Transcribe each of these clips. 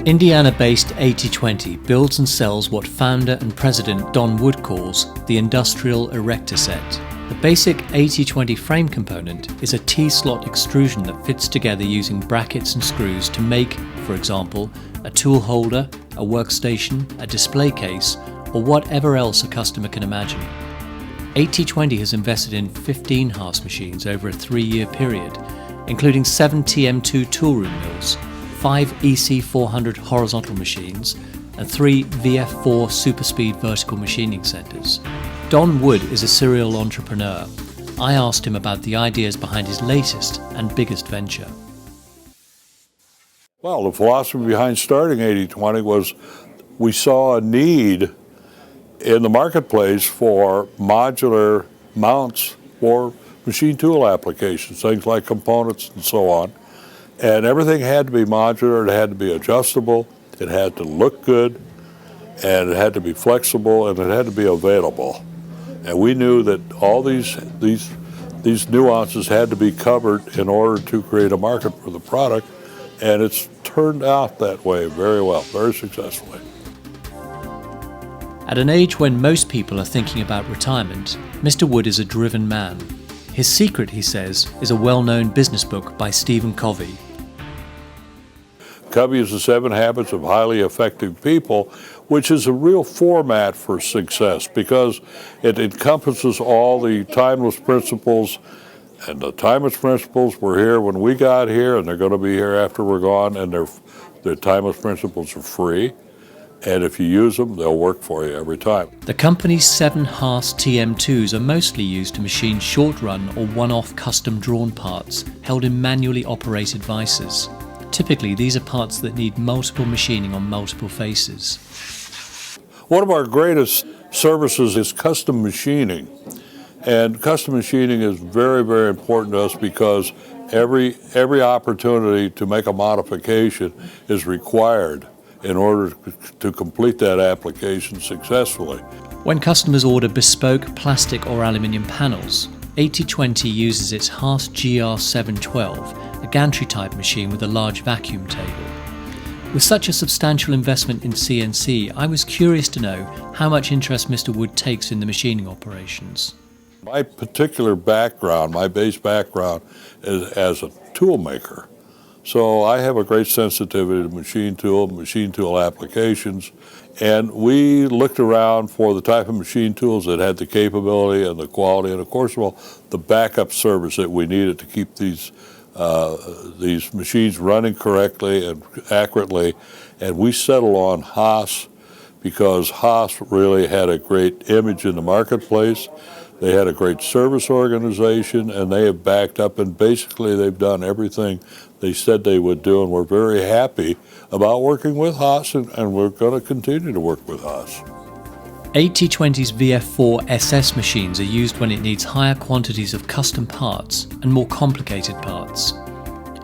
Indiana-based 8020 builds and sells what founder and president Don Wood calls the Industrial Erector Set. The basic 8020 frame component is a T-slot extrusion that fits together using brackets and screws to make, for example, a tool holder, a workstation, a display case, or whatever else a customer can imagine. 8020 has invested in 15 Haas machines over a 3-year period, including 7 TM2 toolroom mills, 5 EC400 horizontal machines, and 3 VF4 superspeed vertical machining centers. Don Wood is a serial entrepreneur. I asked him about the ideas behind his latest and biggest venture. Well, the philosophy behind starting 8020 was we saw a need in the marketplace for modular mounts for machine tool applications, things like components and so on. And everything had to be modular, it had to be adjustable, it had to look good, and it had to be flexible, and it had to be available. And we knew that all these nuances had to be covered in order to create a market for the product, and it's turned out that way very well, very successfully. At an age when most people are thinking about retirement, Mr. Wood is a driven man. His secret, he says, is a well-known business book by Stephen Covey. Covey is the 7 Habits of Highly Effective People, which is a real format for success because it encompasses all the timeless principles. And the timeless principles were here when we got here, and they're going to be here after we're gone, and their timeless principles are free. And if you use them, they'll work for you every time. The company's 7 Haas TM2s are mostly used to machine short-run or one-off custom-drawn parts held in manually operated vices. Typically, these are parts that need multiple machining on multiple faces. One of our greatest services is custom machining. And custom machining is very, very important to us because every opportunity to make a modification is required in order to complete that application successfully. When customers order bespoke plastic or aluminium panels, 8020 uses its Haas GR712, a gantry-type machine with a large vacuum table. With such a substantial investment in CNC, I was curious to know how much interest Mr. Wood takes in the machining operations. My particular background, my base background, is as a tool maker. So I have a great sensitivity to machine tool applications, and we looked around for the type of machine tools that had the capability and the quality, and of course, well, the backup service that we needed to keep these machines running correctly and accurately. And we settled on Haas because Haas really had a great image in the marketplace. They had a great service organization, and they have backed up, and basically they've done everything they said they would do, and we're very happy about working with Haas, and we're going to continue to work with Haas. 8020's VF4 SS machines are used when it needs higher quantities of custom parts and more complicated parts.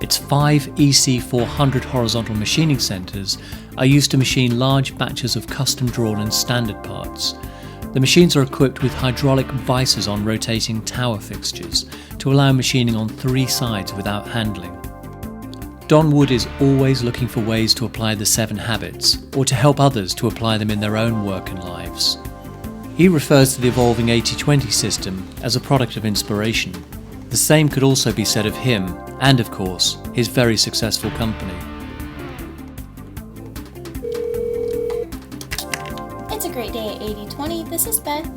Its 5 EC400 horizontal machining centers are used to machine large batches of custom-drawn and standard parts. The machines are equipped with hydraulic vices on rotating tower fixtures to allow machining on 3 sides without handling. Don Wood is always looking for ways to apply the 7 habits, or to help others to apply them in their own work and lives. He refers to the evolving 8020 system as a product of inspiration. The same could also be said of him, and of course, his very successful company. It's a great day at 8020. This is Beth.